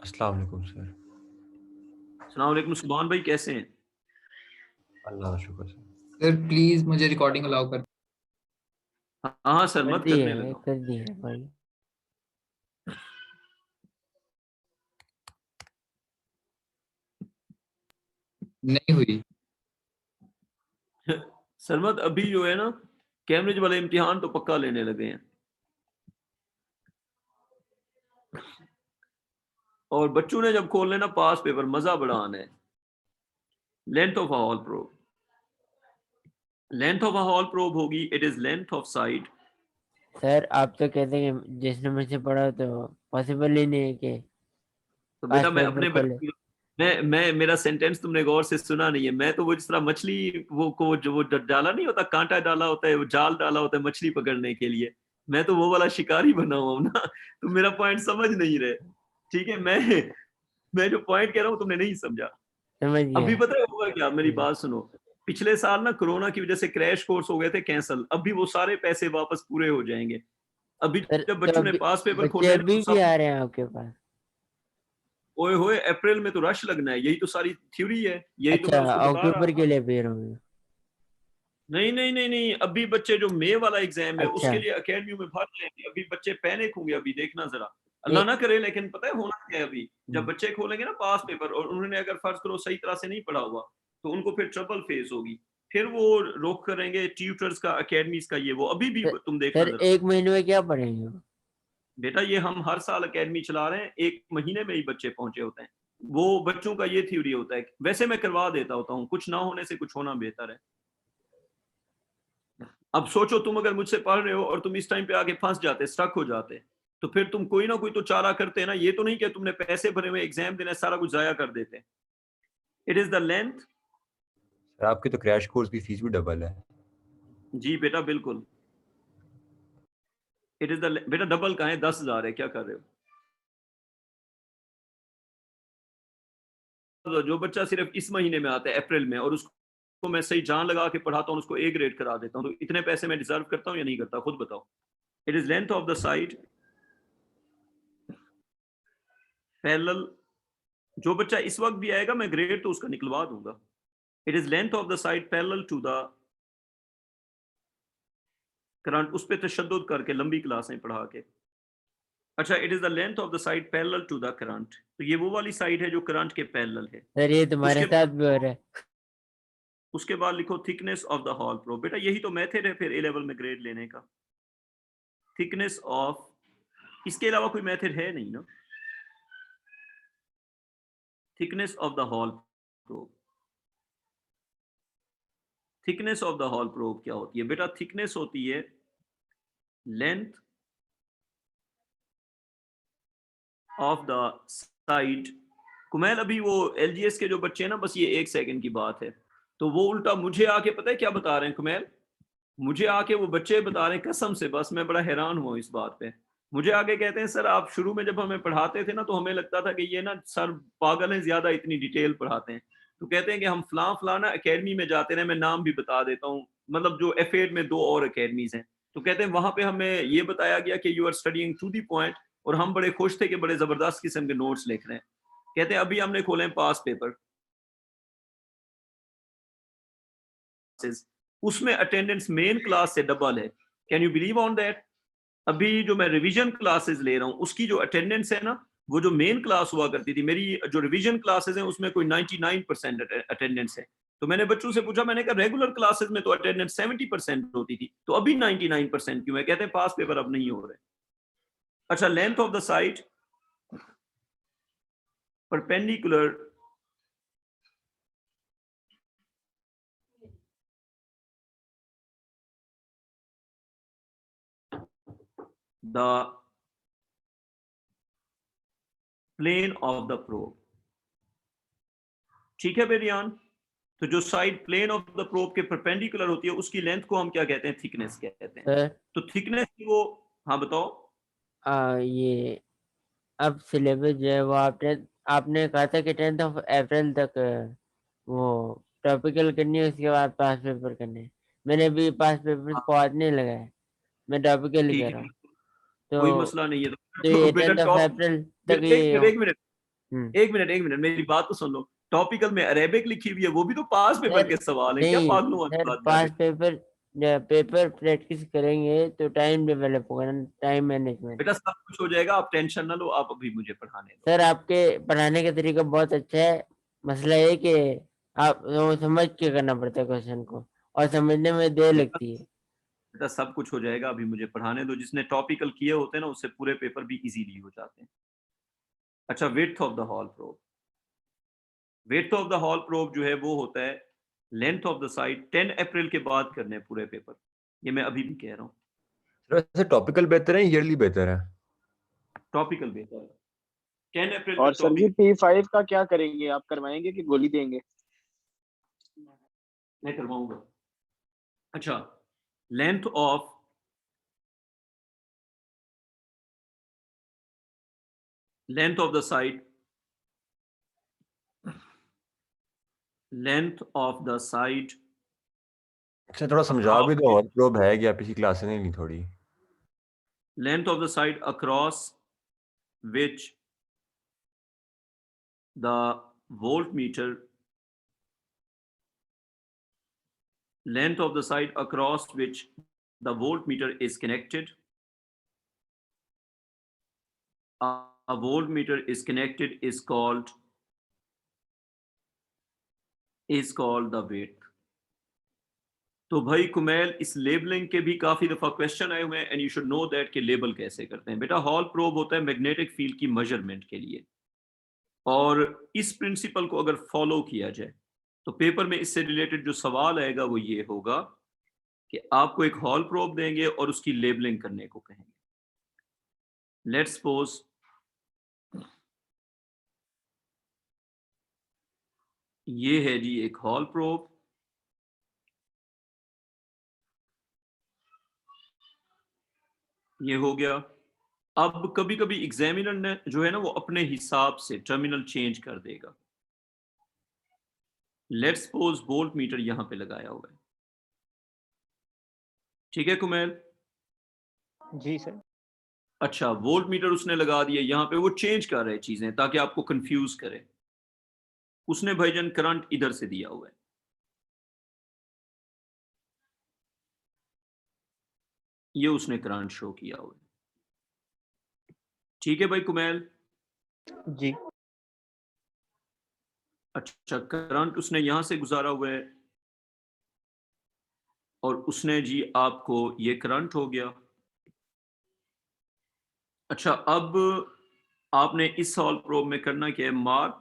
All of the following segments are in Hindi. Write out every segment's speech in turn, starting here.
अस्सलाम वालेकुम सर। अस्सलाम वालेकुम सुभान भाई, कैसे हैं? अल्लाह का शुक्र सर। सर प्लीज मुझे रिकॉर्डिंग अलाउ कर। हाँ हाँ सर, कर मत दी करने है लगा। कर दी है भाई। नहीं हुई। सरमत अभी जो है ना, कैम्ब्रिज वाले इम्तिहान तो पक्का लेने लगे हैं और बच्चों ने जब खोल लेना पास पेपर, मजा बड़ा आना है। Length of a Hall probe, length of a Hall probe होगी, it is length of side. Sir आप तो कहते हैं कि जिसने मुझसे पढ़ा तो पॉसिबल ही नहीं है कि तो पास बेटा मैं पेपर अपने खोले। मैं मेरा सेंटेंस तुमने गौर से सुना नहीं है। मैं तो वो जिस तरह मछली वो को जो वो डाला नहीं होता, कांटा डाला होता है, वो जाल डाला होता है मछली पकड़ने के लिए, मैं तो वो वाला शिकारी बना हुआ हूं ना। तो मेरा पॉइंट समझ नहीं रहे। ठीक है, मैं जो पॉइंट कह रहा हूँ तुमने नहीं समझा। समझ गया। अभी पता है होगा क्या, मेरी जी। बात सुनो। पिछले साल ना कोरोना की वजह से क्रैश कोर्स हो गए थे कैंसल, अभी वो सारे पैसे वापस पूरे हो जाएंगे। अभी सर जब तो बच्चों ने अभी पास पेपर बच्चे खोले ना तो अभी भी सब, आ रहे हैं आपके पास? ओए होए अप्रैल में तो रश लगना है, यही तो सारी थ्योरी है, यही तो अच्छा, मैं उसको बता रहा अक्टूबर था। के लिए फिर होंगे। नहीं नहीं नहीं नहीं, अभी बच्चे जो मई वाला एग्जाम है अच्छा उसके लिए अकेडमी में भर जाएंगे, अभी बच्चे पैनिक होंगे, अभी देखना जरा। अल्लाह ए, ना करे, लेकिन पता है होना क्या है अभी। जब बच्चे खोलेंगे ना पास पेपर और उन्होंने अगर फर्ज करो सही तरह से नहीं पढ़ा हुआ, तो उनको फिर ट्रबल फेस होगी। फिर वो रोक करेंगे ट्यूटर्स का, अकेडमीज का, ये वो अभी भी सर, तुम देखना सर जरा। एक महीने में क्या पढ़ेंगे वो? बेटा ये हम हर साल अकेडमी चला रहे हैं, एक महीने में ही बच्चे पहुंचे होते हैं। वो बच्चों का ये थ्योरी होता है, वैसे मैं करवा देता होता हूँ, कुछ ना होने से कुछ होना बेहतर है। अब सोचो तुम अगर मुझसे पढ़ रहे हो और तुम इस टाइम पे आके फंस जाते, स्टक हो जाते, तो फिर तुम कोई ना कोई तो चारा करते ना, ये तो नहीं कि तुमने पैसे भरे हुए एग्जाम देने सारा कुछ जाया कर देते। It is the length. Sir आपके तो क्रैश कोर्स की फीस भी डबल है। जी बेटा बिल्कुल, इट इज द बेटा डबल का है, 10,000 है, क्या कर रहे हो? जो बच्चा सिर्फ इस महीने में आता है अप्रैल में, और उसको मैं सही जान लगा के पढ़ाता हूँ, उसको ए ग्रेड करा देता हूँ, तो इतने पैसे मैं डिजर्व करता हूँ या नहीं करता, खुद बताओ। It is length of the side parallel. जो बच्चा इस वक्त भी आएगा मैं ग्रेड तो उसका निकलवा दूंगा। It is length of the side parallel to the current, उस पर तशद्दुद करके लंबी क्लासें पढ़ा के। अच्छा, it is the length of the side parallel to the current, तो ये वो वाली साइड है जो करंट के पैरेलल है। सर ये तुम्हारे उसके साथ भी हो बाद रहा है। उसके बाद लिखो thickness of the hall pro. बेटा यही तो मेथड है फिर ए लेवल में ग्रेड लेने का, थिकनेस ऑफ, इसके अलावा कोई मेथड है नहीं ना। Thickness of the hall pro, thickness of the Hall probe क्या होती है बेटा? थिकनेस होती है length of the side. Kumail अभी वो एलजीएस के जो बच्चे हैं ना, बस ये 1 सेकंड की बात है, तो वो उल्टा मुझे आके पता है क्या बता रहे हैं कुमैल? मुझे आके वो बच्चे बता रहे हैं कसम से, बस मैं बड़ा हैरान हुआ इस बात पे। मुझे आगे कहते हैं सर आप शुरू में जब हमें पढ़ाते थे ना, तो हमें लगता था कि ये ना सर पागल हैं, ज्यादा इतनी डिटेल पढ़ाते हैं। तो कहते हैं कि हम फलाना अकेडमी में जाते रहे, मैं नाम भी बता देता हूँ, मतलब जो एफेड में 2 और अकेडमीज हैं, तो कहते हैं वहां पे हमें ये बताया गया कि you are studying to the point, और हम बड़े खुश थे कि बड़े जबरदस्त किस्म के नोट्स लिख रहे हैं। कहते हैं अभी हमने खोले पास पेपर, उसमें अटेंडेंस मेन क्लास से डबल है। Can you believe on that? अभी जो मैं रिवीजन क्लासेस ले रहा हूँ उसकी जो अटेंडेंस है ना, वो जो मेन क्लास हुआ करती थी मेरी, जो रिवीजन क्लासेस हैं उसमें कोई 99% अटेंडेंस है। तो मैंने बच्चों से पूछा, मैंने कहा रेगुलर क्लासेस में तो अटेंडेंस 70% होती थी, तो अभी 99% क्यों है? कहते हैं पास पेपर अब नहीं हो रहे। अच्छा, length of the side perpendicular the plane of the probe. ठीक है बेरियान? तो जो side plane of the probe के परपेंडिकुलर होती है उसकी लेंथ को हम क्या कहते हैं? थिकनेस कहते हैं। सर तो थिकनेस की वो, हाँ बताओ। ये अब सिलेबस जो है वो आपने कहा था कि 10 अप्रैल तक वो टॉपिकल करनी है, उसके बाद पास पेपर करने हैं। मैंने अभी पास पेपर को हाथ नहीं लगाया, मैं टॉपिकल ही ठीक कर है, रहा हूँ। कोई तो मसला नहीं है। तो तो ये बेटा 10 टॉप, अप्रैल तक एक ये मिनट एक मिनट, एक मिनट मेरी बात तो सुन लो। टॉपिकल में अरेबिक लिखी हुई है, वो भी तो पास पेपर सर के सवाल है, क्या नहीं पागलों वाली सर, बात कर पास रहे हो? पेपर प्रैक्टिस करेंगे तो टाइम डेवलप होगा ना, टाइम मैनेजमेंट। बेटा सब कुछ हो जाएगा, आप टेंशन ना लो, आप अभी मुझे पढ़ाने दो। सर आपके पढ़ाने का तरीका बहुत अच्छा है, मसला ये कि आप वो समझ के करना पड़ता है क्वेश्चन को, और समझने में देर बेटा लगती है। बेटा सब कुछ हो जाएगा, अभी मुझे पढ़ाने दो। जिसने टॉपिकल किए होते हैं ना, उससे पूरे पेपर भी इजीली हो जाते हैं। अच्छा, width of the Hall probe. Width of the Hall probe जो है वो होता है लेंथ ऑफ द साइड। 10 अप्रैल के बाद करने हैं पूरे पेपर, ये मैं अभी भी कह रहा हूँ। सर वैसे टॉपिकल बेहतर है, ईयरली बेहतर है? टॉपिकल बेहतर है, 10 अप्रैल और तक सर जी टॉपिक। P5 का क्या करेंगे, आप करवाएंगे कि गोली देंगे? मैं करवाऊंगा। अच्छा, length of the side, length of the side. अच्छा थोड़ा समझा भी दो, हॉल प्रोब है कि आप इसी क्लास से नहीं ली थोड़ी? Length of the side across which the voltmeter, length of the side across which the voltmeter is connected. A voltmeter is connected is called the width. तो भाई कुमैल, इस लेबलिंग के भी काफी दफा क्वेश्चन आए हुए हैं, and you should know that कि लेबल कैसे करते हैं। बेटा हॉल प्रोब होता है मैग्नेटिक फील्ड की मेजरमेंट के लिए, और इस प्रिंसिपल को अगर फॉलो किया जाए तो पेपर में इससे रिलेटेड जो सवाल आएगा वो ये होगा कि आपको एक हॉल प्रोब देंगे और उसकी लेबलिंग करने को कहेंगे। लेट्स सपोज ये है जी एक हॉल प्रोब, ये हो गया। अब कभी कभी एग्जामिनर ने जो है ना वो अपने हिसाब से टर्मिनल चेंज कर देगा। लेट्स सपोज वोल्ट मीटर यहां पे लगाया हुआ है, ठीक है कुमैल? जी सर। अच्छा, वोल्ट मीटर उसने लगा दिया यहां पे, वो चेंज कर रहे चीजें ताकि आपको कंफ्यूज करे। उसने भाईजान करंट इधर से दिया हुआ है, ये उसने करंट शो किया हुआ है, ठीक है भाई कुमैल? जी। अच्छा, करंट उसने यहां से गुजारा हुआ है और उसने जी आपको ये करंट हो गया। अच्छा, अब आपने इस हॉल प्रोब में करना क्या है? Mark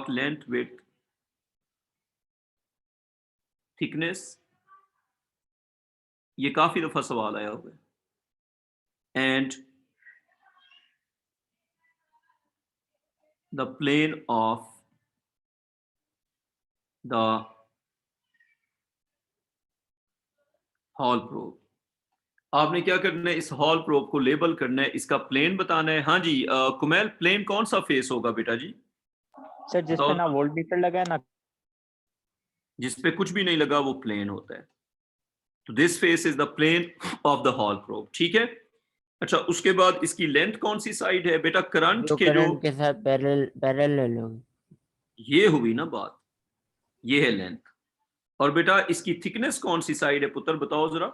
length, width, thickness. ये काफी दफा सवाल आया हुआ है। And the plane of the Hall probe. आपने क्या करना है? इस हॉल प्रोब को लेबल करना है, इसका प्लेन बताना है। हाँ जी कुमैल, प्लेन कौन सा फेस होगा बेटा जी? सर जिस पे ना वोल्ट मीटर लगा है ना, जिस पे कुछ भी नहीं लगा वो प्लेन होता है। तो this face is the plane of the Hall probe, ठीक है? अच्छा, उसके बाद इसकी लेंथ कौन सी साइड है बेटा? करंट के जो करंट के साथ पैरेलल होगी। ये हुई ना बात, ये है लेंथ। और बेटा इसकी थिकनेस कौन सी साइड है पुत्र, बताओ जरा।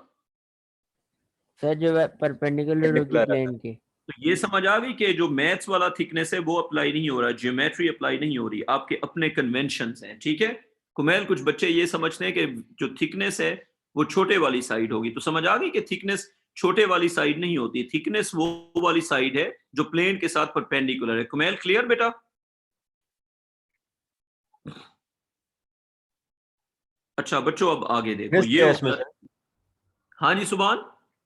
सर जो परपेंडिकुलर होगी प्लेन के। तो ये समझ आ गई कि जो मैथ्स वाला थिकनेस है वो अप्लाई नहीं हो रहा, ज्योमेट्री अप्लाई नहीं हो रही, आपके अपने कन्वेंशंस हैं, ठीक है? कुमैल, कुछ बच्चे ये समझते हैं कि जो थिकनेस है वो छोटे वाली साइड होगी, तो समझ आ गई कि थिकनेस छोटे वाली साइड नहीं होती, थिकनेस वो वाली साइड है जो प्लेन के साथ परपेंडिकुलर है। कुमैल क्लियर बेटा? अच्छा बच्चों, अब आगे देखो, थिकनेस ये क्या है होता इसमें है। सर? हाँ जी सुभान।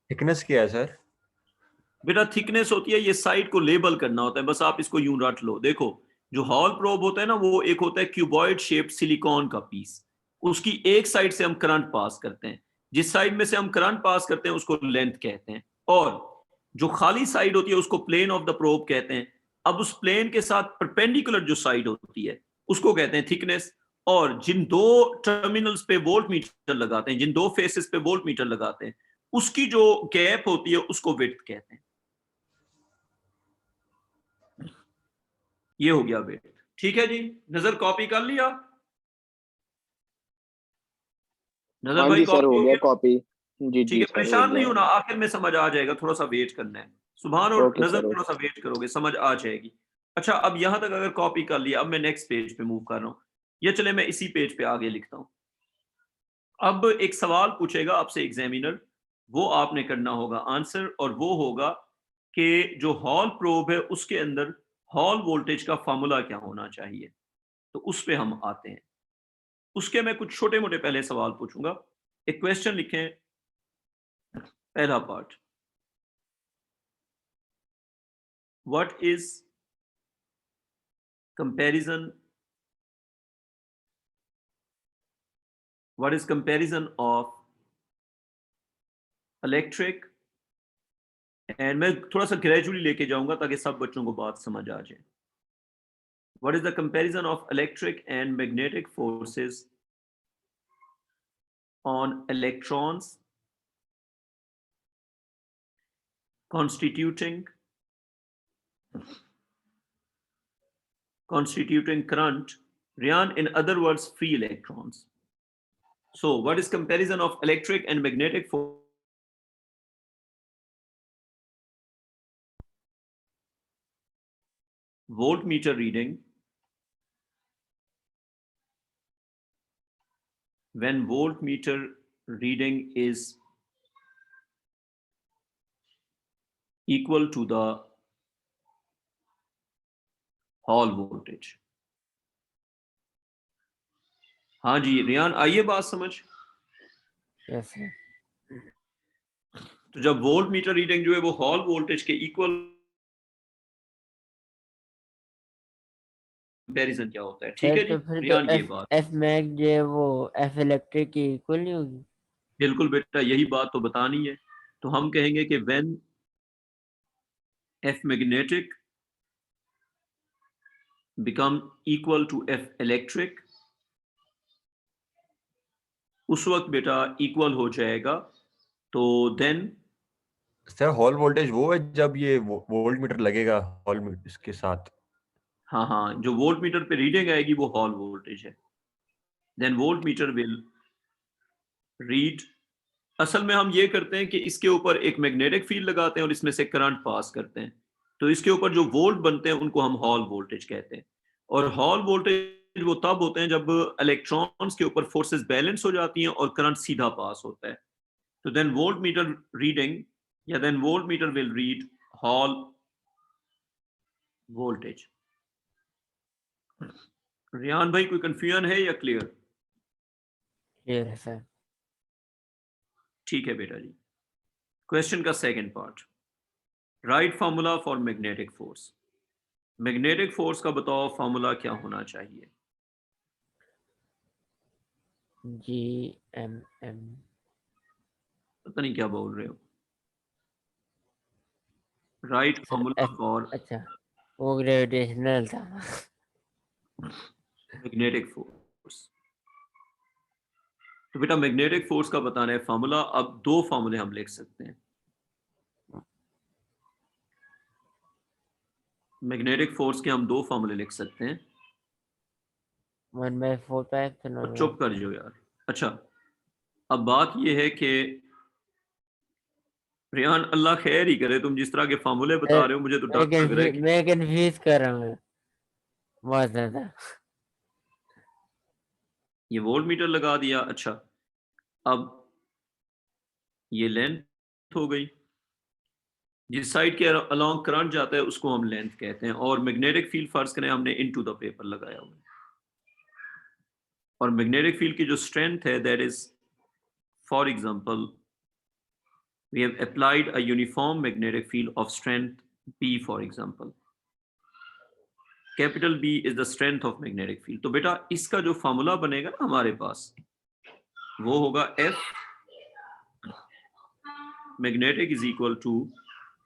थिकनेस क्या है सर? बेटा थिकनेस होती है, ये साइड को लेबल करना होता है, बस आप इसको यूं रट लो। देखो, जो हॉल प्रोब होता है ना, वो एक होता है क्यूबॉइड शेप्ड सिलिकॉन का पीस, उसकी एक साइड से हम करंट पास करते हैं, जिस साइड में से हम करंट पास करते हैं उसको लेंथ कहते हैं, और जो खाली साइड होती है उसको प्लेन ऑफ द प्रोब कहते हैं। अब उस प्लेन के साथ परपेंडिकुलर जो साइड होती है उसको कहते हैं थिकनेस। और जिन दो टर्मिनल्स पे वोल्ट मीटर लगाते हैं, जिन दो फेसेस पे वोल्ट मीटर लगाते हैं, उसकी जो गैप होती है उसको विड्थ कहते हैं। ये हो गया विड्थ। ठीक है जी, नजर कॉपी कर लिया? नजर हाँ भाई जी सर, कॉपी हो हो गया गया? कॉपी। जी ठीक जी है, सर, हो परेशान नहीं गया। होना, आखिर में समझ आ जाएगा, थोड़ा सा वेट करना है। सुभान और ओके नजर सर, थोड़ा सा वेट करोगे, समझ आ जाएगी। अच्छा, अब यहां तक अगर कॉपी कर लिया, अब मैं नेक्स्ट पेज पे मूव कर रहा हूँ। ये चले मैं इसी पेज पे आगे लिखता हूँ। अब एक सवाल पूछेगा आपसे एग्जामिनर, वो आपने करना होगा आंसर, और वो होगा कि जो हॉल प्रोब है उसके अंदर हॉल वोल्टेज का फार्मूला क्या होना चाहिए। तो उस पे हम आते हैं। उसके मैं कुछ छोटे मोटे पहले सवाल पूछूंगा। एक क्वेश्चन लिखें, पहला part, what is comparison, what is comparison of electric, and मैं थोड़ा सा ग्रेजुअली लेके जाऊंगा ताकि सब बच्चों को बात समझ आ जाए। What is the comparison of electric and magnetic forces on electrons constituting current? Ryan, in other words, free electrons. So, what is comparison of electric and magnetic force? Voltmeter reading, when voltmeter reading is equal to the hall voltage. हाँ जी रियान, आइए बात समझ। Yes sir. तो जब वोल्ट मीटर रीडिंग जो है वो हॉल वोल्टेज के इक्वल, कंपैरिजन क्या होता है? ठीक सर है तो जी फिर तो रियान, ये एफ बात एफ मैग जो है वो एफ इलेक्ट्रिक की इक्वल नहीं होगी? बिल्कुल बेटा, यही बात तो बतानी है। तो हम कहेंगे कि when F magnetic become equal to F electric, उस वक्त बेटा इक्वल हो जाएगा। तो देन सर हॉल वोल्टेज वो है जब ये वोल्ट मीटर लगेगा हॉल मीटर इसके साथ। हाँ हाँ, जो वोल्ट मीटर पे रीडिंग आएगी वो हॉल वोल्टेज है। Then voltmeter will read, असल में हम ये करते हैं कि इसके ऊपर एक मैग्नेटिक फील्ड लगाते हैं और इसमें से करंट पास करते हैं। तो इसके ऊपर जो वोल्ट बनते हैं उनको हम हॉल वोल्टेज कहते हैं। और हॉल वोल्टेज वो तब होते हैं जब इलेक्ट्रॉन्स के ऊपर फोर्सेस बैलेंस हो जाती हैं और करंट सीधा पास होता है। तो देन वोल्ट मीटर रीडिंग, या then voltmeter will read Hall voltage. Riyan भाई, कोई कंफ्यूजन है या क्लियर? क्लियर है सर। ठीक है बेटा जी। क्वेश्चन का second part, right formula for magnetic force. Magnetic force का बताओ फार्मूला क्या होना चाहिए? जी एम एम। पता नहीं क्या बोल रहे हो। राइट फार्मूला फॉर अच्छा, वो ग्रेविटेशनल था। Magnetic force. तो बेटा मैग्नेटिक फोर्स का बताना है फार्मूला। अब दो फार्मूले हम लिख सकते हैं। मैग्नेटिक फोर्स के हम दो फार्मूले लिख सकते हैं। 1/4 और चुप कर जाओ यार। अच्छा, अब बात यह है कि रियान, अल्लाह खैर ही करे, तुम जिस तरह के फार्मूले बता रहे हो मुझे तो डर लग रहा है कि मैं कंफ्यूज कर रहा हूँ बहुत ज्यादा। ये वोल्ट मीटर लगा दिया। अच्छा, अब ये लेंथ हो गई, जिस साइड के अलोंग करंट जाता है उसको हम लेंथ कहते हैं। और मैग्नेटिक फील्ड फर्ज करें हमने इनटू द पेपर लगाया हुआ है। और मैग्नेटिक फील्ड की जो स्ट्रेंथ है that is, for example, we have applied a uniform magnetic field of strength B, for example. Capital B is the strength of magnetic field. तो बेटा इसका जो फार्मूला बनेगा ना हमारे पास, वो होगा F magnetic is equal to,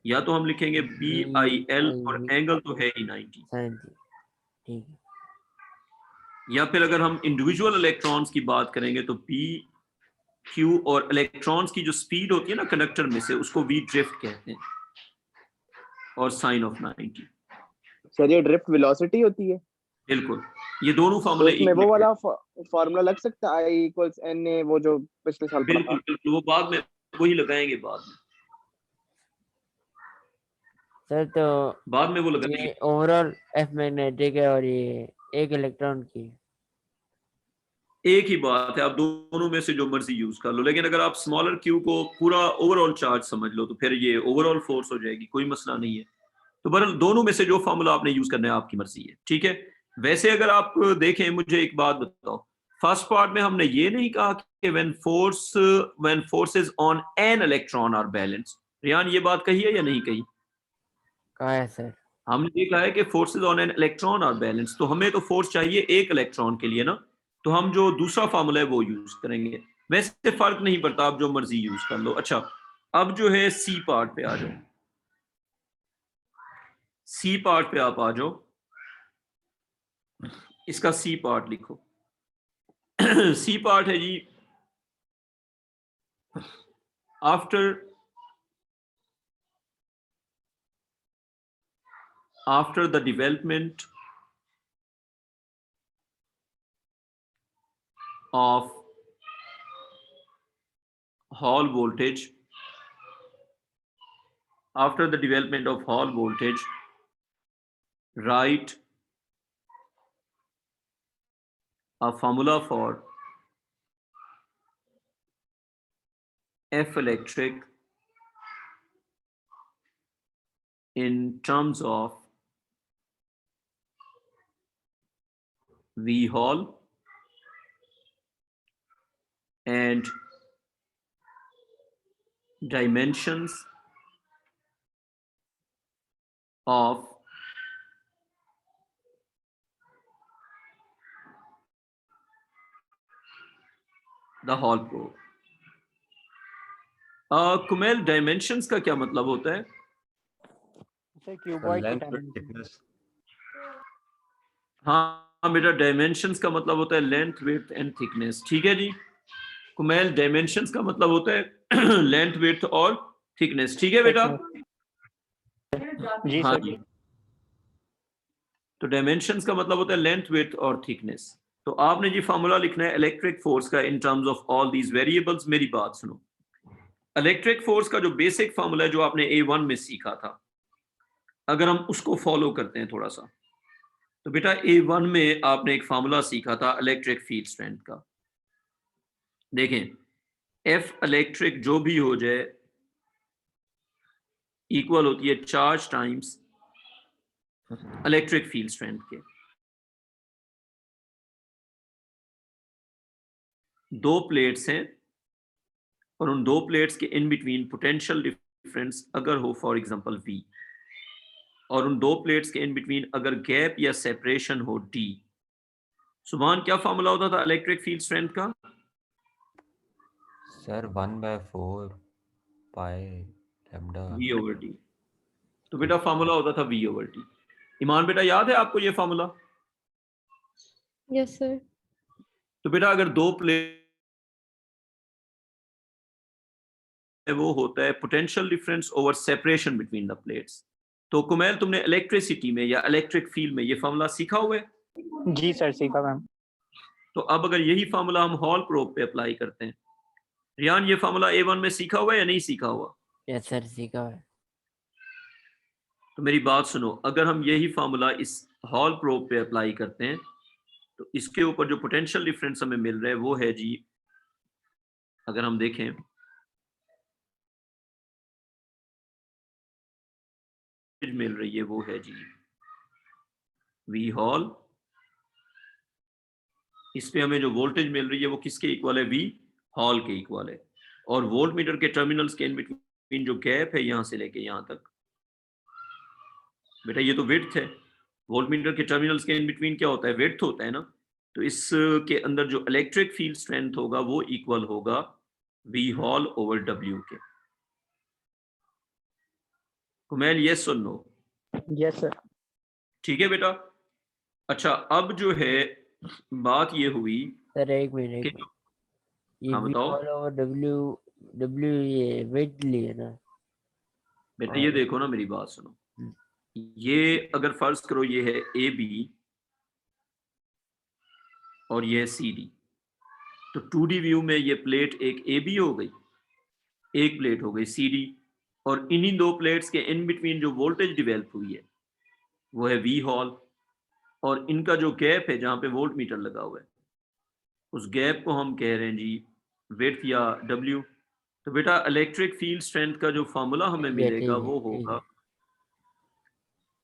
या तो हम लिखेंगे BIL, और एंगल तो है ही 90। ठीक है। या फिर अगर हम इंडिविजुअल इलेक्ट्रॉन्स की बात करेंगे तो B क्यू और इलेक्ट्रॉन्स की जो स्पीड होती है ना कंडक्टर में से, उसको वी ड्रिफ्ट कहते हैं, और साइन ऑफ 90। सर ये ड्रिफ्ट वेलोसिटी होती है, बिल्कुल, ये दोनों तो फार्मूले इसमें वो वाला फॉर्मूला लग सकता है I = NA, वो जो पिछले साल पढ़ा बिल्कुल था। बिल्कुल, वो बाद में वही लगाएंगे, बाद में वो ये लगाएंगे। ओवरऑल एफ मैग्नेटिक है और ये एक इलेक्ट्रॉन की। एक ही बात है, आप दोनों में से जो मर्जी यूज कर लो, लेकिन अगर आप स्मॉलर क्यू को पूरा ओवरऑल चार्ज समझ लो तो फिर ये ओवरऑल फोर्स हो जाएगी, कोई मसला नहीं है। तो बहरहाल दोनों में से जो फार्मूला आपने यूज करना है आपकी मर्जी है, ठीक है। वैसे अगर आप देखें, मुझे एक बात बताओ, फर्स्ट पार्ट में हमने ये नहीं कहा कि when forces on an electron are balance. Riyan, ये बात कही है या नहीं कही? कहा है सर। हमने देखा है कि forces on an electron are balance, तो हमें तो फोर्स चाहिए एक इलेक्ट्रॉन के लिए ना, तो हम जो दूसरा फार्मूला है वो यूज करेंगे। वैसे फर्क नहीं पड़ता, आप जो मर्जी यूज कर लो। अच्छा, अब जो है सी पार्ट पे आ जाओ, सी पार्ट पे आप आ जाओ, इसका सी पार्ट लिखो। सी पार्ट है जी, after the development of Hall voltage, write a formula for F electric in terms of V Hall and dimensions of the Hall probe। Kumail, dimensions का क्या मतलब होता है? सर क्यूबॉइड की लेंथ, डायमेंशन। थिकनेस। हाँ बेटा, डायमेंशंस का मतलब होता है लेंथ, विड्थ एंड थिकनेस, ठीक है जी। कुमेल, डायमेंशंस का मतलब होता है लेंथ, विड्थ और थिकनेस, ठीक है बेटा? जी हाँ सर। जी, तो डायमेंशंस का मतलब होता है लेंथ, विड्थ और थिकनेस। तो आपने जी फार्मूला लिखना है इलेक्ट्रिक फोर्स का in terms of all these variables. मेरी बात सुनो, इलेक्ट्रिक फोर्स का जो बेसिक फार्मूला है जो आपने A1 में सीखा था, अगर हम उसको फॉलो करते हैं थोड़ा सा, तो बेटा A1 में आपने एक फार्मूला सीखा था इलेक्ट्रिक फील्ड स्ट्रेंथ का। देखें, F इलेक्ट्रिक जो भी हो जाए इक्वल होती है charge times electric field strength के। दो प्लेट्स हैं और उन दो प्लेट्स के इन बिटवीन पोटेंशियल डिफरेंस अगर हो फॉर एग्जांपल V, और उन दो प्लेट्स के इन बिटवीन अगर गैप या सेपरेशन हो D, सुभान क्या फार्मूला होता था इलेक्ट्रिक फील्ड स्ट्रेंथ का? सर 1/4 पाई लैम्डा। V/T। तो बेटा फार्मूला होता था V/T। ईमान बेटा, याद है आपको ये फार्मूला? Yes sir. तो बेटा अगर दो प्लेट, वो होता है potential difference over separation between the plates. तो कुमैल, तुमने इलेक्ट्रिसिटी में या इलेक्ट्रिक फील्ड में ये फार्मूला सीखा हुआ है? जी सर, सीखा मैम। तो अब अगर यही फार्मूला हम हॉल प्रोब पे अप्लाई करते हैं, रियान ये फार्मूला A1 में सीखा हुआ है या नहीं सीखा हुआ? यस सर, सीखा है। तो मेरी बात सुनो, अगर हम यही फार्मूला इस हॉल प्रोब पे अप्लाई करते हैं तो इसके ऊपर जो पोटेंशियल डिफरेंस हमें मिल रहा है वो है जी, अगर हम देखें मिल रही है वो है जी V हॉल। इस पे हमें जो वोल्टेज मिल रही है वो किसके इक्वल है? V हॉल के इक्वल है। और वोल्ट मीटर के टर्मिनल्स के इन बिटवीन जो गैप है यहां से लेके यहां तक, बेटा ये तो विड्थ है। वोल्ट मीटर के टर्मिनल्स के इन बिटवीन क्या होता है? विड्थ होता है ना। तो इसके अंदर जो इलेक्ट्रिक फील्ड स्ट्रेंथ होगा वो इक्वल होगा V हॉल ओवर W के। कुमैल, ये सुन लो। Yes sir. ठीक है बेटा। अच्छा, अब जो है बात ये हुई सर एक मिनट कि ये हाँ V बताओ हॉल ओवर W ये वेट लिए ना। बेटा, ये और देखो ना, मेरी बात सुनो। हम्म, ये अगर फर्ज करो ये है AB और ये है CD, तो 2D व्यू में ये प्लेट एक AB हो गई, एक प्लेट हो गई CD, और इन्हीं दो प्लेट्स के इन बिटवीन जो वोल्टेज डिवेल्प हुई है वो है V हॉल, और इनका जो गैप है जहाँ पे वोल्ट मीटर लगा हुआ है उस गैप को हम कह रहे हैं जी विड्थ या W। तो बेटा इलेक्ट्रिक फील्ड स्ट्रेंथ का जो फॉर्मूला हमें मिलेगा वो ठीक है। होगा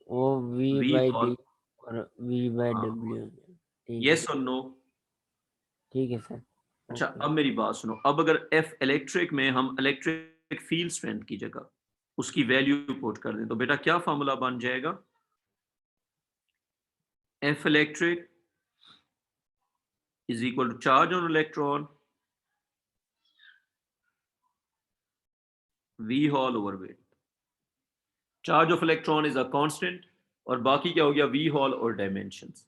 वो V V by hall. D और V बाई हाँ, W। ठीक है, यस और नो? ठीक है सर। अच्छा, ओके। अब मेरी बात सुनो। अब अगर F इलेक्ट्रिक में हम इलेक्ट्रिक फील्ड स्ट्रेंथ की जगह उसकी वैल्यू पुट कर दें तो बेटा क्या फॉर्मूला बन जाएगा? F electric is equal to charge on electron V hall over weight. Charge of electron is a constant और बाकी क्या हो गया? V hall और dimensions।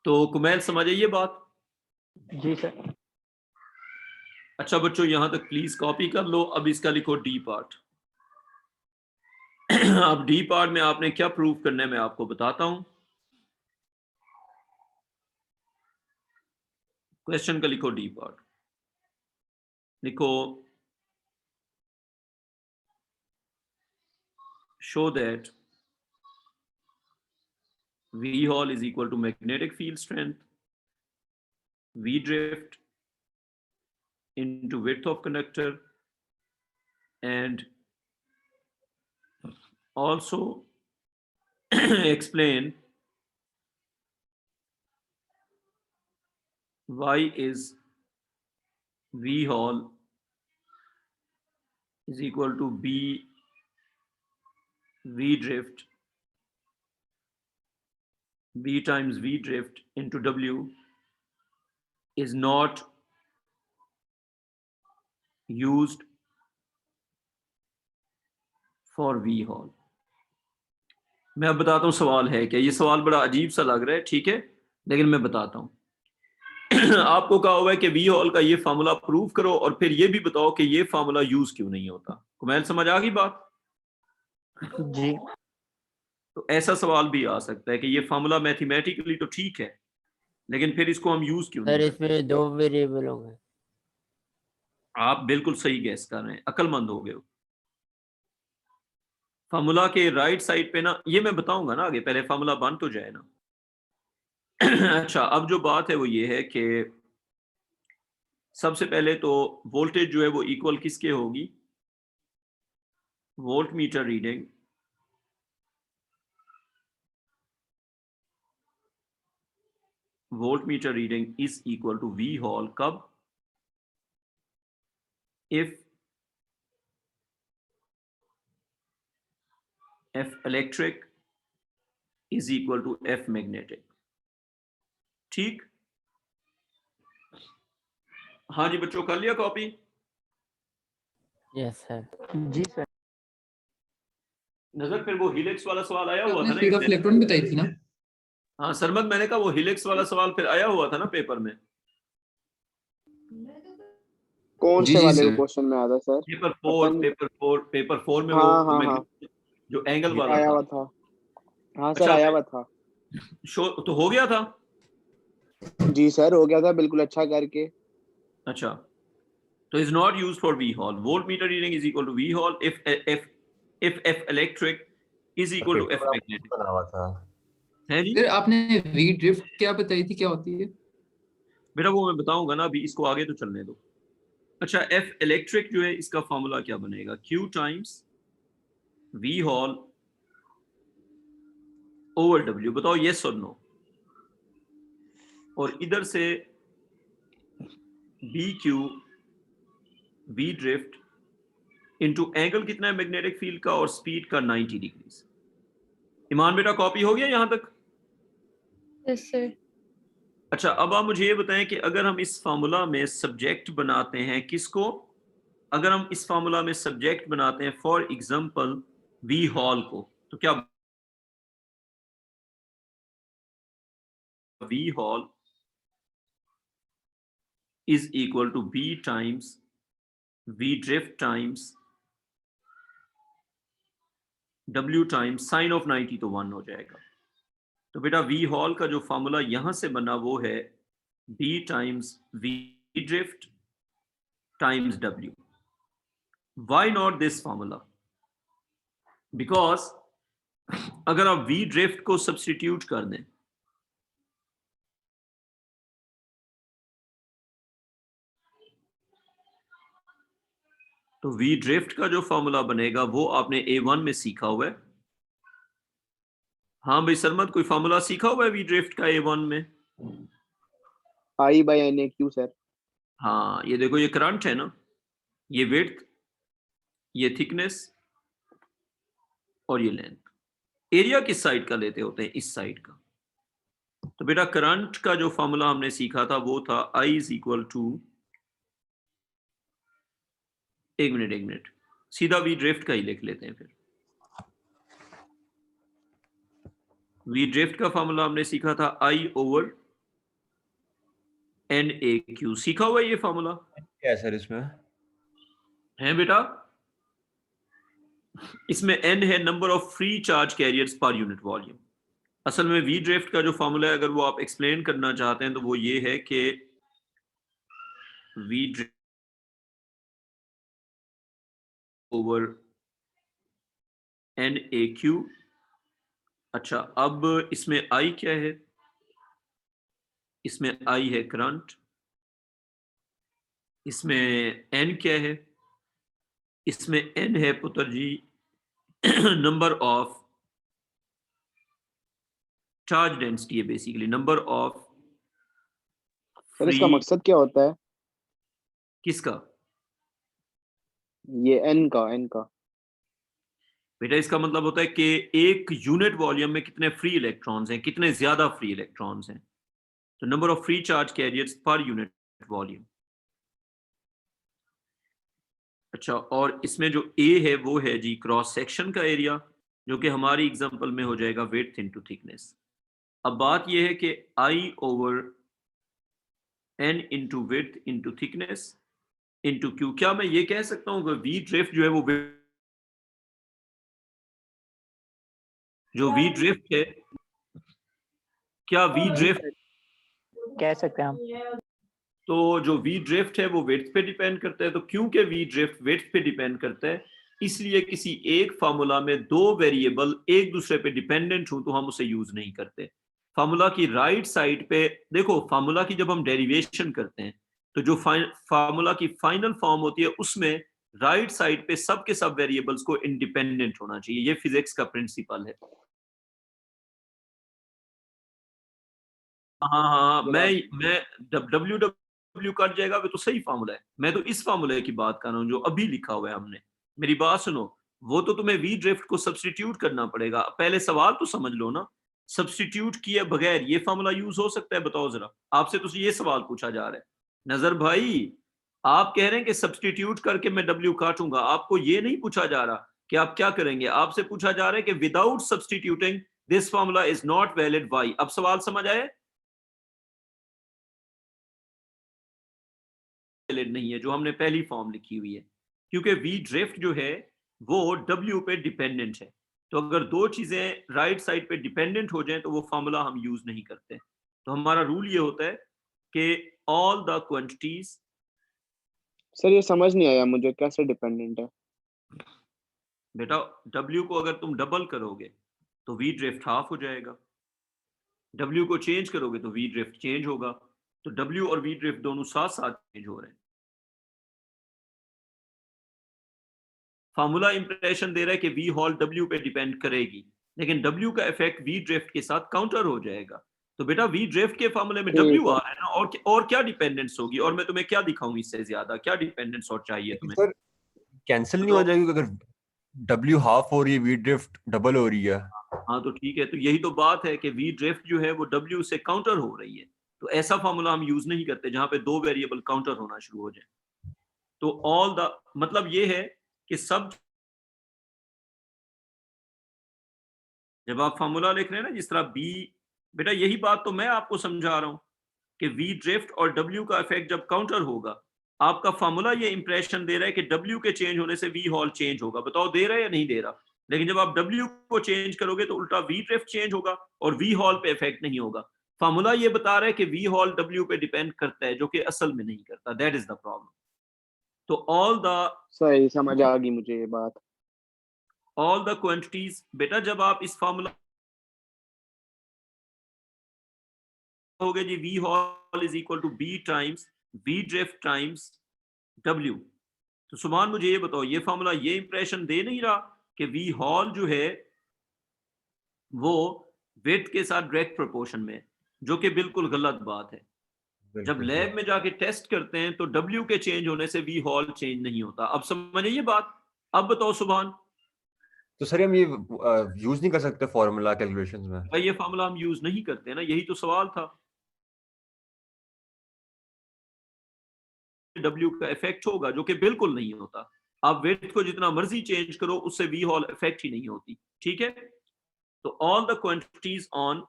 तो कुमैल समझ आई ये बात? जी सर। अच्छा बच्चों, यहां तक प्लीज कॉपी कर लो। अब इसका लिखो डी पार्ट। अब डी पार्ट में आपने क्या प्रूव करना है मैं आपको बताता हूं। क्वेश्चन का लिखो डी पार्ट। लिखो show that V hall is equal to magnetic field strength V drift into width of conductor, and also explain why is V hall is equal to B V drift B times V drift into W is not used for V hall। मैं अब बताता हूँ सवाल है क्या। ये सवाल बड़ा अजीब सा लग रहा है, ठीक है, लेकिन मैं बताता हूँ। आपको कहा हुआ है कि वी हॉल का ये फार्मूला प्रूव करो और फिर ये भी बताओ कि ये फार्मूला यूज क्यों नहीं होता। कुमैल समझ आ गई बात? जी तो ऐसा सवाल भी आ सकता है कि ये फार्मूला मैथमेटिकली तो ठीक है लेकिन फिर इसको हम यूज क्यों नहीं सर करते। इसमें 2 वेरिएबल होंगे। आप बिल्कुल सही गैस कर रहे हैं, अक्लमंद हो गए हो। फार्मूला के राइट साइड पे ना, ये मैं बताऊंगा ना आगे, पहले फार्मूला बन तो जाए ना। अच्छा, अब जो बात है वो ये है कि सबसे पहले तो वोल्टेज जो है वो इक्वल किसके होगी? Volt meter reading is equal to V hall कब? if F electric is equal to F magnetic। ठीक? हाँ जी बच्चों, कर लिया कॉपी? Yes sir. जी सर। नजर, फिर वो हिलेक्स वाला सवाल आया हुआ आपने था ना स्पीड ऑफ इलेक्ट्रॉन बताई थी ना? हाँ सरमद, मैंने कहा वो हिलेक्स वाला सवाल फिर आया हुआ था ना पेपर में। कौन जी से जी वाले सर। क्वेश्चन में आता सर? पेपर पता फोर नहीं। पेपर फोर में वो हाँ हाँ हाँ, जो एंगल वाला आया था। हुआ था। हाँ सर, अच्छा, आया हुआ था। शो तो हो गया था। जी सर, हो गया था बिल्कुल अच्छा करके। अच्छा, तो is not used for V hall। voltmeter reading is equal to V hall if F electric is equal to F magnetic। बना हुआ था। है जी फिर आपने वी ड्रिफ्ट क्या बताई थी, क्या होती है? बेटा, वो मैं बताऊंगा ना, अभी इसको आगे तो चलने दो। अच्छा, F इलेक्ट्रिक जो है इसका फॉर्मूला क्या बनेगा? Q times V hall over W। बताओ यस और नो। और इधर से BQ V drift into angle कितना है मैग्नेटिक फील्ड का और स्पीड का 90 डिग्रीज। ईमान बेटा, कॉपी हो गया यहां तक? Yes sir. अच्छा, अब आप मुझे ये बताएं कि अगर हम इस फार्मूला में सब्जेक्ट बनाते हैं किसको? अगर हम इस फार्मूला में सब्जेक्ट बनाते हैं फॉर एग्जांपल वी हॉल को, तो क्या V Hall is equal to B times V drift times W times sine of 90 तो 1 हो जाएगा। तो बेटा वी हॉल का जो फॉर्मूला यहां से बना वो है B times V drift times W। Why not this formula? Because अगर आप V ड्रिफ्ट को सब्स्टिट्यूट कर दें तो V ड्रिफ्ट का जो फॉर्मूला बनेगा वो आपने A1 में सीखा हुआ है। हाँ भाई सरमद, कोई फॉर्मूला सीखा हुआ है V ड्रिफ्ट का A1 में? I by NAQ sir. हाँ, ये देखो, ये करंट है ना, ये विड्थ, ये थिकनेस और ये लेंथ। एरिया किस साइड का लेते होते हैं? इस साइड का। तो बेटा करंट का जो फॉर्मूला हमने सीखा था वो था I इज इक्वल टू, एक मिनट, सीधा वी ड्रिफ्ट का ही लिख लेते हैं फिर। वी ड्रिफ्ट का फॉर्मूला हमने सीखा था I ओवर NAQ। सीखा हुआ है ये फॉर्मूला? क्या है सर इसमें? है बेटा, इसमें N है number of free charge carriers per unit volume. असल में वी ड्रिफ्ट का जो फॉर्मूला है, अगर वो आप एक्सप्लेन करना चाहते हैं तो वो ये है कि वी ड्रिफ्ट ओवर NAQ। अच्छा, अब इसमें I क्या है? इसमें I है करंट, इसमें N क्या है? इसमें N है पुत्र जी नंबर ऑफ चार्ज डेंसिटी है, बेसिकली नंबर ऑफ सर इसका मकसद क्या होता है? किसका? ये N का बेटा इसका मतलब होता है कि एक यूनिट वॉल्यूम में कितने फ्री इलेक्ट्रॉन्स हैं, कितने ज्यादा फ्री इलेक्ट्रॉन्स हैं। तो number of free charge carriers per unit volume. अच्छा, और इसमें जो A है वो है जी क्रॉस सेक्शन का एरिया, जो कि हमारी एग्जांपल में हो जाएगा विड्थ इनटू थिकनेस। अब बात ये है कि I over N into width into thickness into Q। क्या मैं ये कह सकता हूँ कि वी ड्रिफ्ट जो है वो वी ड्रिफ्ट है, क्या वी ड्रिफ्ट कह सकते हैं हम? तो जो वी ड्रिफ्ट है वो विड्थ पे डिपेंड करता है। तो क्योंकि वी ड्रिफ्ट विड्थ पे डिपेंड करता है, इसलिए किसी एक फार्मूला में दो वेरिएबल एक दूसरे पे डिपेंडेंट हो तो हम उसे यूज नहीं करते। फार्मूला की राइट साइड पे देखो, फार्मूला की जब हम डेरिवेशन करते हैं तो जो फार्मूला की फाइनल फॉर्म होती है उसमें राइट साइड पे सब के सब वेरिएबल्स को इंडिपेंडेंट होना चाहिए। ये फिजिक्स का प्रिंसिपल है। हाँ, मैं W कट जाएगा वो तो सही फार्मूला है। मैं तो इस फार्मूले की बात कर रहा हूँ जो अभी लिखा हुआ है हमने। मेरी बात सुनो, वो तो तुम्हें वी ड्रिफ्ट को सब्स्टिट्यूट करना पड़ेगा। पहले सवाल तो समझ लो ना, सब्स्टिट्यूट किए बगैर ये फार्मूला यूज हो सकता है? बताओ जरा, आपसे तो ये सवाल पूछा जा रहा है। नजर भाई, आप कह रहे हैं कि सब्स्टिट्यूट करके मैं W काटूंगा, आपको ये नहीं पूछा जा रहा कि आप क्या करेंगे। आपसे पूछा जा रहा है कि without substituting this formula is not valid, why. अब सवाल समझ आए? वैलिड नहीं है जो हमने पहली फॉर्म लिखी हुई है, क्योंकि वी ड्रिफ्ट जो है वो W पे डिपेंडेंट है। तो अगर दो चीजें राइट साइड पे डिपेंडेंट हो जाएं तो वो फार्मूला हम यूज नहीं करते। तो हमारा रूल ये होता है कि ऑल द क्वांटिटीज। सर ये समझ नहीं आया मुझे, कैसे डिपेंडेंट है? बेटा W को अगर तुम डबल करोगे तो वी ड्रिफ्ट हाफ हो जाएगा, W को चेंज करोगे तो वी ड्रिफ्ट चेंज होगा। तो W और वी ड्रिफ्ट दोनों साथ साथ चेंज हो रहे हैं। फार्मूला इंप्रेशन दे रहा है कि वी हॉल W पे डिपेंड करेगी, लेकिन W का इफेक्ट वी ड्रिफ्ट के साथ काउंटर हो जाएगा। तो बेटा वी ड्रिफ्ट के फार्मूले में W आ रहा है ना, और क्या डिपेंडेंस होगी? और मैं तुम्हें क्या दिखाऊं इससे ज्यादा? क्या डिपेंडेंस और चाहिए तुम्हें? सर कैंसिल नहीं हो जाएगी अगर W हाफ हो रही है, वी ड्रिफ्ट डबल हो रही है? हाँ तो ठीक है, तो यही तो बात है कि वी ड्रिफ्ट जो है वो W से काउंटर हो रही है। तो ऐसा फार्मूला हम यूज नहीं करते जहां पे दो वेरिएबल काउंटर होना शुरू हो जाए। तो ऑल द मतलब ये है कि सब, जब आप फार्मूला लिख रहे हैं ना जिस तरह B, बेटा यही बात तो मैं आपको समझा रहा हूं कि वी ड्रिफ्ट और डब्ल्यू का इफेक्ट जब काउंटर होगा, आपका फार्मूला ये इंप्रेशन दे रहा है कि डब्ल्यू के चेंज होने से वी हॉल चेंज होगा। बताओ दे रहा है या नहीं दे रहा? लेकिन जब आप डब्ल्यू को चेंज करोगे तो उल्टा वी ड्रिफ्ट चेंज होगा और वी हॉल पे इफेक्ट नहीं होगा। फार्मूला ये बता रहा है कि वी हॉल डब्ल्यू पे डिपेंड करता है, जो कि असल में नहीं करता। That is the problem. तो ऑल सही समझ आ गई मुझे ये बात। द क्वांटिटीज, बेटा जब आप इस फार्मूला हो गए जी, V Hall is equal to B times V drift times W. तो सुभान मुझे ये बताओ, ये फार्मूला ये इंप्रेशन दे नहीं रहा कि वी हॉल जो है वो विड्थ के साथ डायरेक्ट प्रोपोर्शन में, जो कि बिल्कुल गलत बात है। जब बिल्कुल लैब में जाके टेस्ट करते हैं तो डब्ल्यू के चेंज होने से वी हॉल चेंज नहीं होता। अब समझे ये बात? अब बताओ सुभान। तो सर हम ये यूज नहीं कर सकते फॉर्मूला कैलकुलेशंस में? भाई ये फार्मूला हम यूज नहीं करते ना, यही तो सवाल था। डब्ल्यू का इफेक्ट होगा, जो कि बिल्कुल नहीं होता। आप वेट को जितना मर्जी चेंज करो, उससे वी हॉल इफेक्ट ही नहीं होती। ठीक है, तो all the quantities on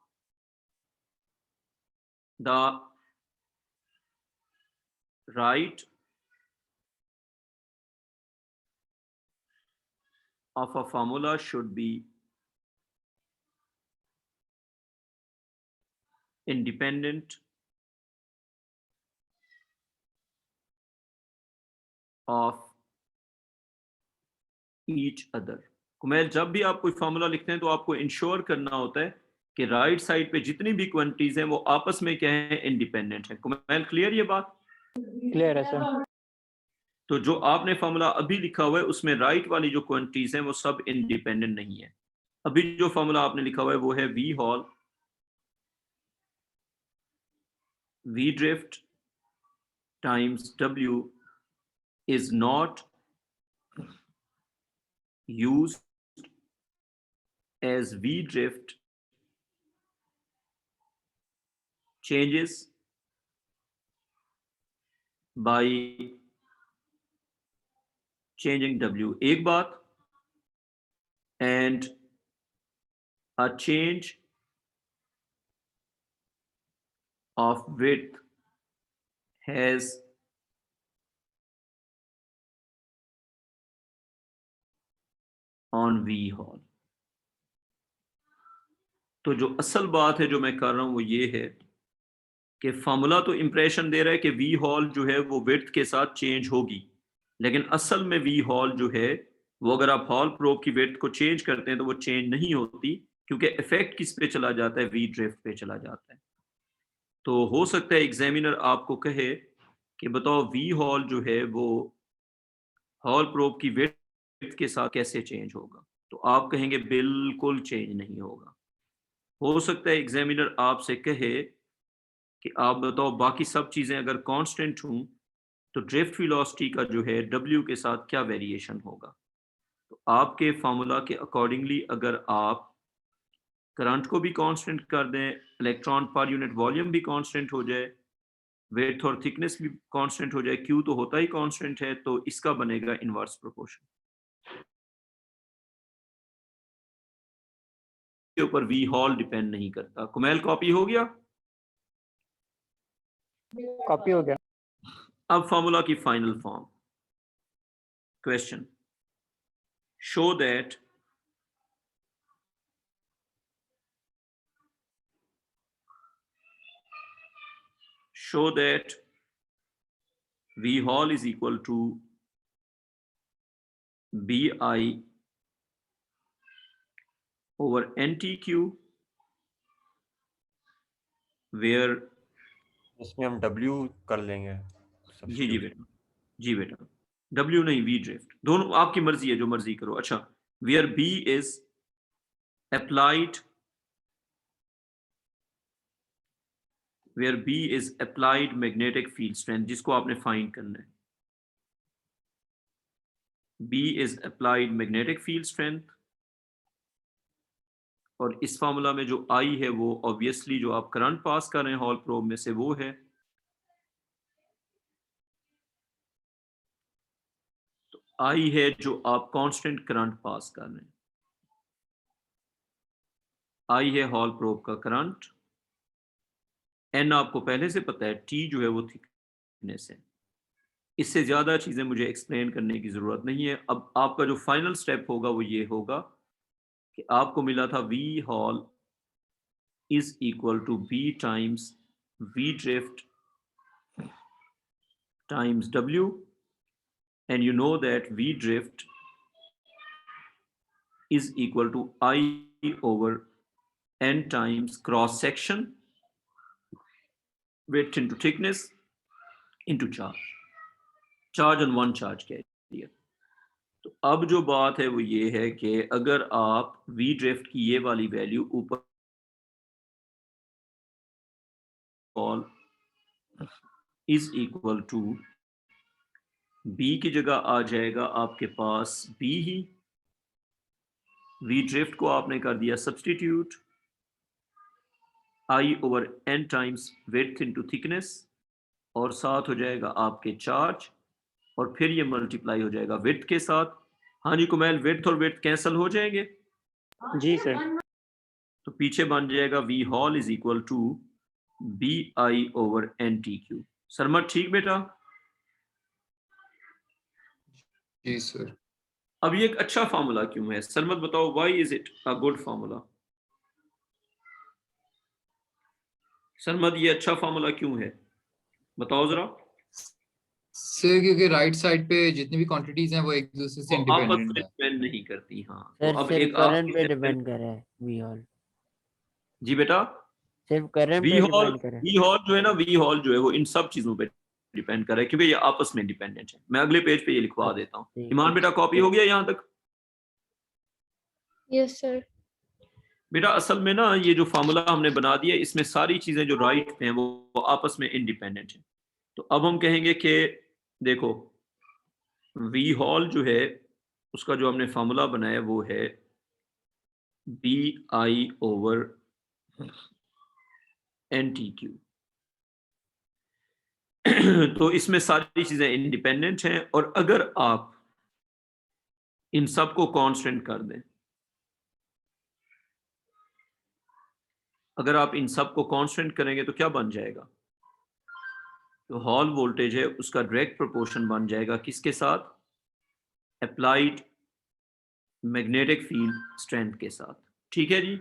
the right of a formula should be independent of each other। Kumail, जब भी आप कोई फार्मूला लिखते हैं तो आपको इंश्योर करना होता है कि राइट साइड पे जितनी भी क्वांटिटीज हैं वो आपस में क्या है, इंडिपेंडेंट है। कुमैल क्लियर ये बात? क्लियर है सर। तो जो आपने फार्मूला अभी लिखा हुआ है उसमें राइट वाली जो क्वांटिटीज हैं वो सब इंडिपेंडेंट नहीं है। अभी जो फार्मूला आपने लिखा हुआ है वो है V Hall V drift times W is not used as V drift changes by changing W। एक बात, and a change of width has on V hall। तो जो असल बात है जो मैं कर रहा हूं वो ये है कि फार्मूला तो इंप्रेशन दे रहा है कि वी हॉल जो है वो विड्थ के साथ चेंज होगी, लेकिन असल में वी हॉल जो है वो अगर आप हॉल प्रोब की विड्थ को चेंज करते हैं तो वो चेंज नहीं होती, क्योंकि इफेक्ट किस पे चला जाता है, वी ड्रिफ्ट पे चला जाता है। तो हो सकता है एग्जामिनर आपको कहे कि बताओ वी हॉल जो है वो हॉल प्रोब की विड्थ के साथ कैसे चेंज होगा, तो आप कहेंगे बिल्कुल चेंज नहीं होगा। हो सकता है एग्जामिनर आपसे कहे कि आप बताओ बाकी सब चीजें अगर कांस्टेंट हों तो ड्रिफ्ट वेलोसिटी का जो है डब्ल्यू के साथ क्या वेरिएशन होगा। तो आपके फार्मूला के अकॉर्डिंगली अगर आप करंट को भी कांस्टेंट कर दें, इलेक्ट्रॉन पर यूनिट वॉल्यूम भी कांस्टेंट हो जाए, वेट और थिकनेस भी कांस्टेंट हो जाए, क्यू तो होता ही कांस्टेंट है, तो इसका बनेगा इनवर्स प्रोपोर्शन। के ऊपर वी हॉल डिपेंड नहीं करता। कुमैल कॉपी हो गया? कॉपी हो गया। अब फार्मूला की final form. Question, show that V hall is equal to BI over NTQ, where इसमें हम W कर लेंगे। जी बेटा, जी बेटा, W नहीं V ड्रिफ्ट, दोनों आपकी मर्जी है, जो मर्जी करो। अच्छा, where B is applied magnetic field strength, जिसको आपने फाइंड करना है। B is applied magnetic field strength, और इस फार्मूला में जो I है वो ऑब्वियसली जो आप करंट पास कर रहे हैं हॉल प्रोब में से वो है। तो I है जो आप कांस्टेंट करंट पास कर रहे हैं, I है हॉल प्रोब का करंट, एन आपको पहले से पता है, टी जो है वो थिकनेस है। इससे ज़्यादा चीज़ें मुझे एक्सप्लेन करने की ज़रूरत नहीं है। अब आपका जो फाइनल स्टेप होगा वो ये होगा कि आपको मिला था V Hall is equal to B times V drift times W, and you know that V drift is equal to I over N times cross section width into thickness into charge on one charge carrier। तो अब जो बात है वो ये है कि अगर आप V drift की ये वाली वैल्यू ऊपर is equal to B की जगह आ जाएगा आपके पास B ही, V drift को आपने कर दिया substitute I over N times width into thickness, और साथ हो जाएगा आपके चार्ज, और फिर ये मल्टीप्लाई हो जाएगा विड्थ के साथ। हाँ जी कुमैल, विड्थ और विड्थ कैंसिल हो जाएंगे, जी सर। तो पीछे बन जाएगा V Hall is equal to B I over N T q. Sarmat ठीक बेटा? जी सर। अब ये एक अच्छा फार्मूला क्यों है सरमत, बताओ why is it a good formula? Sarmat ये अच्छा फार्मूला क्यों है, बताओ जरा। सर क्योंकि राइट साइड पे जितनी भी क्वांटिटीज हैं वो एक दूसरे से वो आपस में इंडिपेंडेंट है। डिपेंड नहीं करती। हाँ तो सर अब सिर्फ एक करंट पे आप डिपेंड कर रहा है वी हॉल, जी बेटा, सिर्फ करंट वी पे हॉल डिपेंड कर रहा है। वी हॉल जो है ना, वी हॉल जो है वो इन सब चीजों पे डिपेंड कर रहा है क्योंकि ये आपस में डिपेंडेंट है। मैं अगले पेज पे ये लिखवा देता हूँ। ठीक ईमान बेटा कॉपी हो गया यहाँ तक? Yes, sir. बेटा असल में ना ये जो फार्मूला हमने बना दिया इसमें सारी चीजें जो राइट पे हैं वो आपस में इंडिपेंडेंट हैं। तो अब हम कहेंगे कि देखो वी हॉल जो है उसका जो हमने फार्मूला बनाया वो है B I over N T Q. तो इसमें सारी चीजें इंडिपेंडेंट हैं, और अगर आप इन सब को कांस्टेंट कर दें, अगर आप इन सब को कांस्टेंट करेंगे तो क्या बन जाएगा? तो हॉल वोल्टेज है उसका डायरेक्ट प्रोपोर्शन बन जाएगा किसके साथ? अप्लाइड मैग्नेटिक फील्ड स्ट्रेंथ के साथ। ठीक है जी।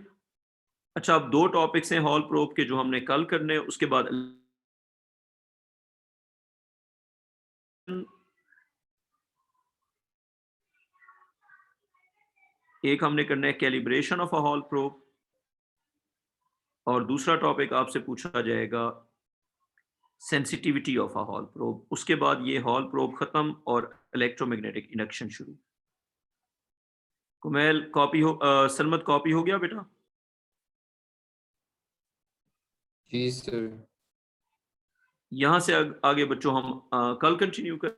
अच्छा अब दो टॉपिक्स हैं हॉल प्रोब के जो हमने कल करने हैं, उसके बाद एक हमने करना है calibration of a Hall probe, और दूसरा टॉपिक आपसे पूछा जाएगा sensitivity of a Hall probe. उसके बाद ये हॉल प्रोब खत्म और इलेक्ट्रोमैग्नेटिक इंडक्शन शुरू। कुमैल कॉपी हो, सलमत कॉपी हो गया बेटा? जी सर। यहां से आगे बच्चों हम कल कंटिन्यू कर